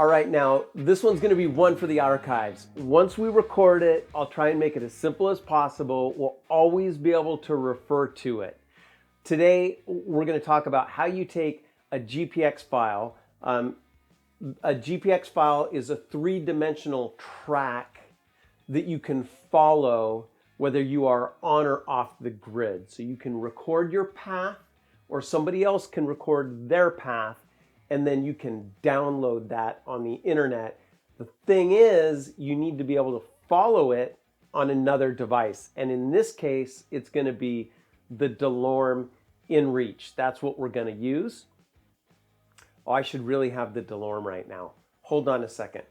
All right, now this one's going to be one for the archives. Once we record it, I'll try and make it as simple as possible. We'll always be able to refer to it. Today, we're going to talk about how you take a GPX file. A GPX file is a three-dimensional track that you can follow whether you are on or off the grid. So you can record your path, or somebody else can record their path, and then you can download that on the internet. The thing is, you need to be able to follow it on another device. And in this case, it's going to be the DeLorme InReach. That's what we're going to use. Oh, I should really have the DeLorme right now. Hold on a second.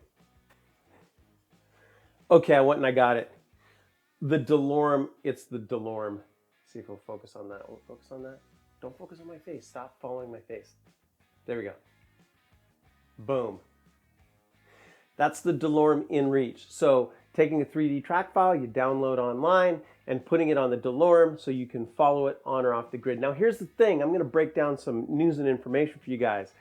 Okay, I went and I got it. The DeLorme, it's the DeLorme. See if we'll focus on that. We'll focus on that. Don't focus on my face. Stop following my face. There we go. Boom. That's the DeLorme InReach. So taking a 3D track file you download online and putting it on the DeLorme so you can follow it on or off the grid. Now here's the thing. I'm going to break down some news and information for you guys.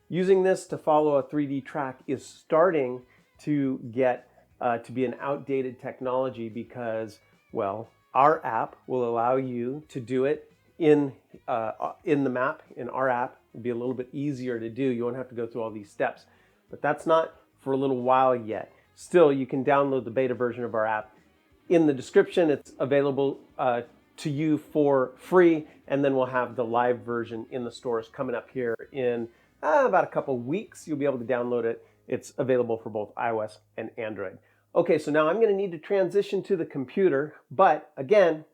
Using this to follow a 3D track is starting to get to be an outdated technology because, well, our app will allow you to do it in the map, in our app. It'll be a little bit easier to do. You won't have to go through all these steps. But that's not for a little while yet. Still, you can download the beta version of our app. In the description, it's available to you for free, and then we'll have the live version in the stores coming up here in about a couple weeks. You'll be able to download it. It's available for both iOS and Android. Okay, so now I'm going to need to transition to the computer, but again,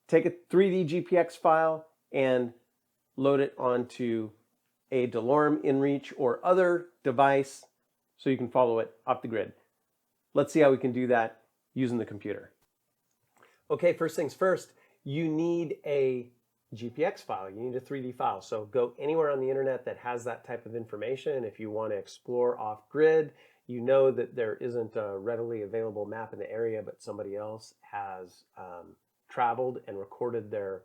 take a 3D GPX file and load it onto a DeLorme InReach or other device so you can follow it off the grid. Let's see how we can do that using the computer. Okay, first things first, you need a GPX file. You need a 3D file. So go anywhere on the internet that has that type of information. If you want to explore off grid, you know that there isn't a readily available map in the area, but somebody else has traveled and recorded their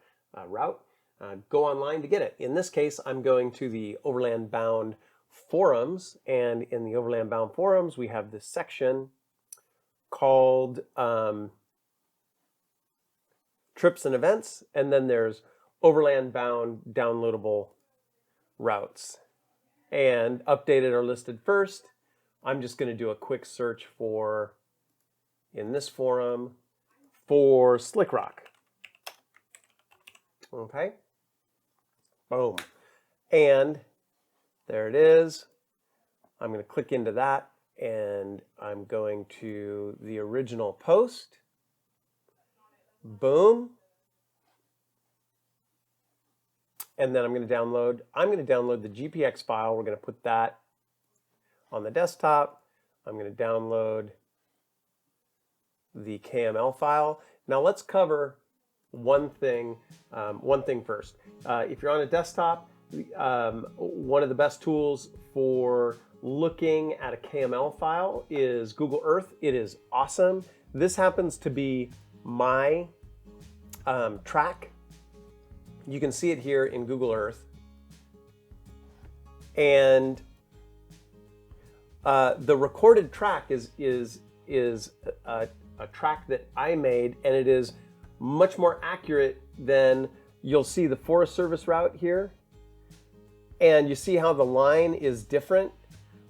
route. Go online to get it. In this case, I'm going to the Overland Bound forums, and in the Overland Bound forums, we have this section called Trips and Events, and then there's Overland Bound downloadable routes. And updated are listed first. I'm just going to do a quick search for, in this forum, for Slick Rock. Okay. Boom. And there it is. I'm going to click into that, and I'm going to the original post. Boom. And then I'm going to download the GPX file. We're going to put that on the desktop. I'm going to download the KML file. Now let's cover one thing first. If you're on a desktop, one of the best tools for looking at a KML file is Google Earth. It is awesome. This happens to be my track. You can see it here in Google Earth. And the recorded track is a track that I made, and it is much more accurate than, you'll see the Forest Service route here, and you see how the line is different.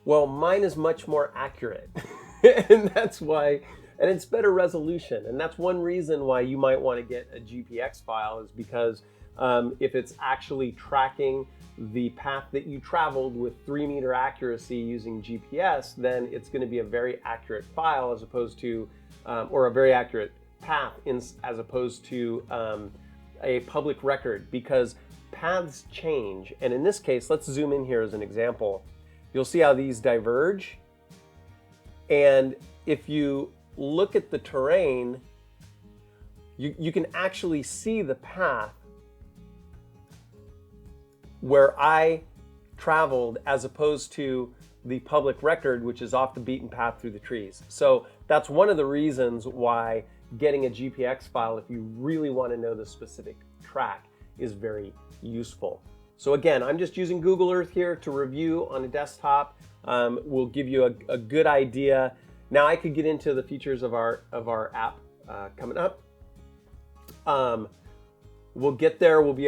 Well, mine is much more accurate, and that's why, and it's better resolution, and that's one reason why you might want to get a GPX file, is because if it's actually tracking the path that you traveled with 3-meter accuracy using GPS, then it's going to be a very accurate file as opposed to, or a very accurate path as opposed to a public record, because paths change. And in this case, let's zoom in here as an example. You'll see how these diverge. And if you look at the terrain, you can actually see the path where I traveled as opposed to the public record, which is off the beaten path through the trees. So that's one of the reasons why getting a GPX file, if you really want to know the specific track, is very useful. So again, I'm just using Google Earth here to review on a desktop. will give you a good idea. Now I could get into the features of our app coming up. We'll get there. You'll be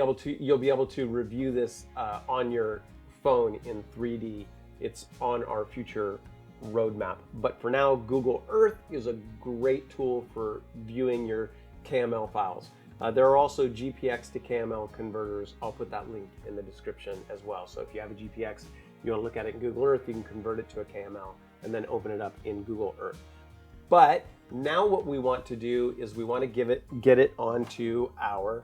able to review this on your phone in 3D. It's on our future roadmap. But for now, Google Earth is a great tool for viewing your KML files. There are also GPX to KML converters. I'll put that link in the description as well. So if you have a GPX, you want to look at it in Google Earth, you can convert it to a KML and then open it up in Google Earth. But now what we want to do is we want to get it onto our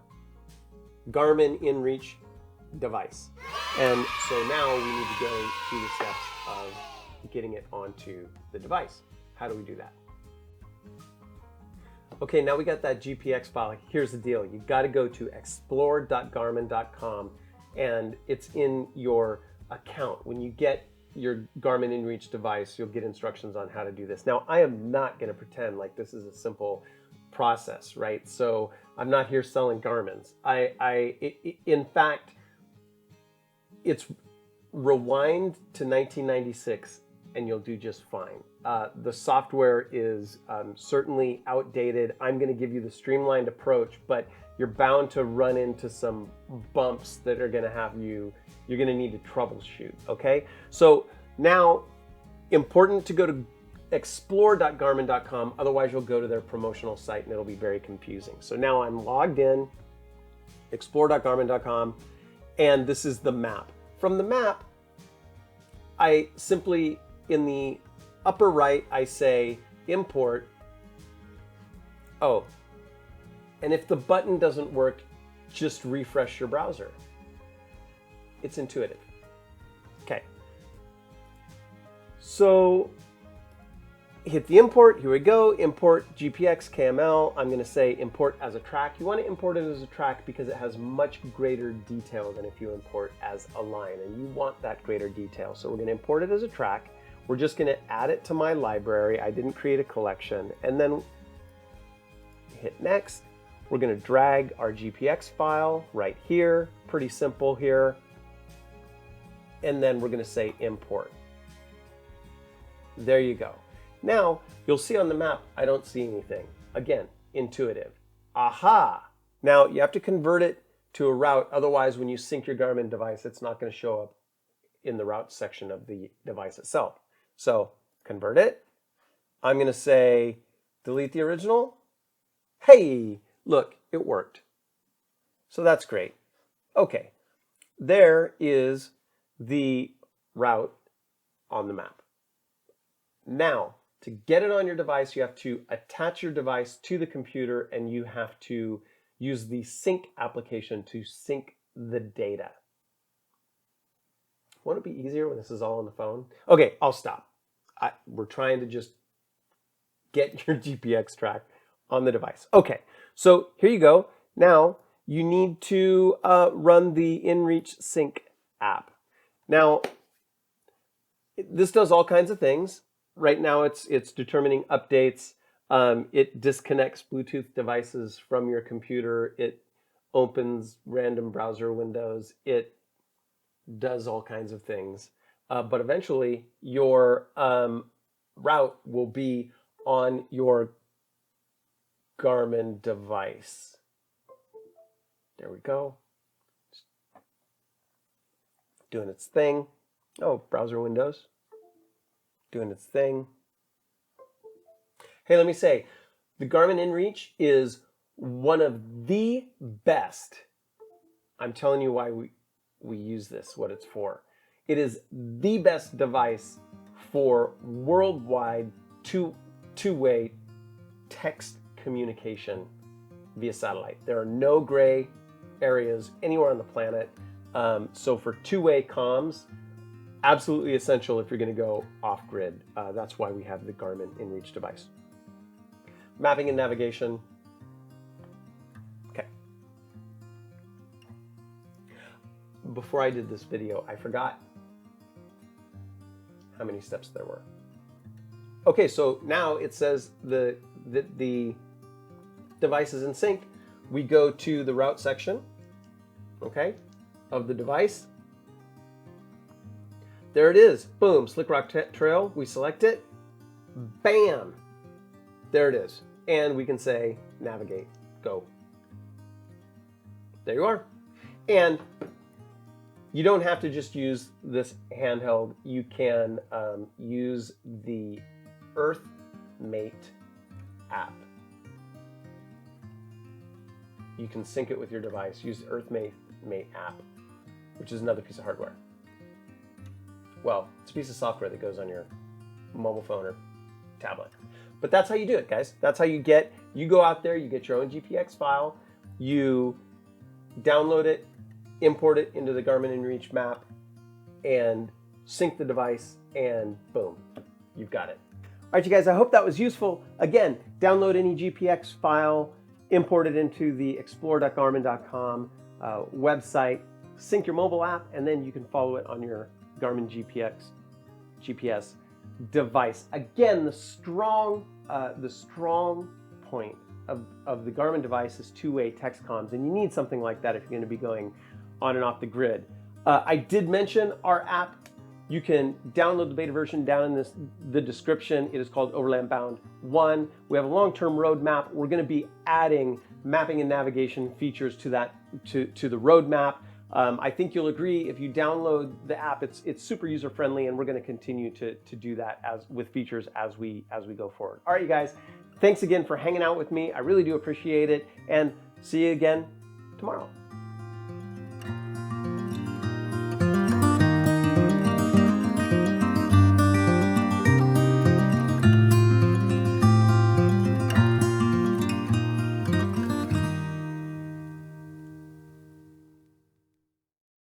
Garmin InReach device. And so now we need to go through the steps of getting it onto the device. How do we do that? Okay, now we got that GPX file. Here's the deal. You got to go to explore.garmin.com and it's in your account. When you get your Garmin InReach device, you'll get instructions on how to do this. Now, I am not going to pretend like this is a simple process, right? So I'm not here selling Garmins. In fact, it's rewind to 1996 and you'll do just fine. The software is certainly outdated. I'm going to give you the streamlined approach, but you're bound to run into some bumps that are going to have you're going to need to troubleshoot, okay? So now, important to go to explore.garmin.com, otherwise you'll go to their promotional site and it'll be very confusing. So now I'm logged in, explore.garmin.com, and this is the map. From the map, I simply, in the upper right, I say import. Oh, and if the button doesn't work, just refresh your browser. It's intuitive. Okay. So hit the import, here we go, import GPX KML. I'm gonna say import as a track. You wanna import it as a track because it has much greater detail than if you import as a line, and you want that greater detail. So we're gonna import it as a track. We're just gonna add it to my library. I didn't create a collection. And then hit next. We're gonna drag our GPX file right here, pretty simple here. And then we're gonna say import. There you go. Now, you'll see on the map, I don't see anything. Again, intuitive. Aha! Now, you have to convert it to a route, otherwise when you sync your Garmin device, it's not gonna show up in the route section of the device itself. So, convert it. I'm gonna say, delete the original. Hey, look, it worked. So that's great. Okay, there is the route on the map. Now, to get it on your device, you have to attach your device to the computer and you have to use the sync application to sync the data. Won't it be easier when this is all on the phone? Okay, I'll stop. We're trying to just get your GPX track on the device. Okay, so here you go. Now, you need to run the InReach Sync app. Now, this does all kinds of things. Right now, it's determining updates. It disconnects Bluetooth devices from your computer. It opens random browser windows. It does all kinds of things. But eventually, your route will be on your Garmin device. There we go. Doing its thing. Oh, browser windows. Doing its thing. Hey, let me say, the Garmin InReach is one of the best. I'm telling you why we use this, what it's for. It is the best device for worldwide two-way text communication via satellite. There are no gray areas anywhere on the planet. So for two-way comms, absolutely essential if you're going to go off-grid. That's why we have the Garmin InReach device. Mapping and navigation. Okay. Before I did this video, I forgot how many steps there were. Okay, so now it says the device is in sync. We go to the route section, okay, of the device. There it is. Boom, Slick Rock Trail. We select it. Bam. There it is. And we can say, navigate, go. There you are. And you don't have to just use this handheld. You can use the EarthMate app. You can sync it with your device. Use the EarthMate app, which is another piece of hardware. Well, it's a piece of software that goes on your mobile phone or tablet. But that's how you do it, guys. That's how you go out there, you get your own GPX file, you download it, import it into the Garmin InReach map, and sync the device, and boom, you've got it. All right, you guys, I hope that was useful. Again, download any GPX file, import it into the explore.garmin.com website, sync your mobile app, and then you can follow it on your Garmin GPS device. Again, the strong point of the Garmin device is two-way text comms, and you need something like that if you're going to be going on and off the grid. I did mention our app. You can download the beta version down in the description. It is called Overland Bound 1. We have a long-term roadmap. We're going to be adding mapping and navigation features to that to the roadmap. I think you'll agree if you download the app, it's super user-friendly, and we're going to continue to do that with features as we go forward. All right, you guys, thanks again for hanging out with me. I really do appreciate it, and see you again tomorrow.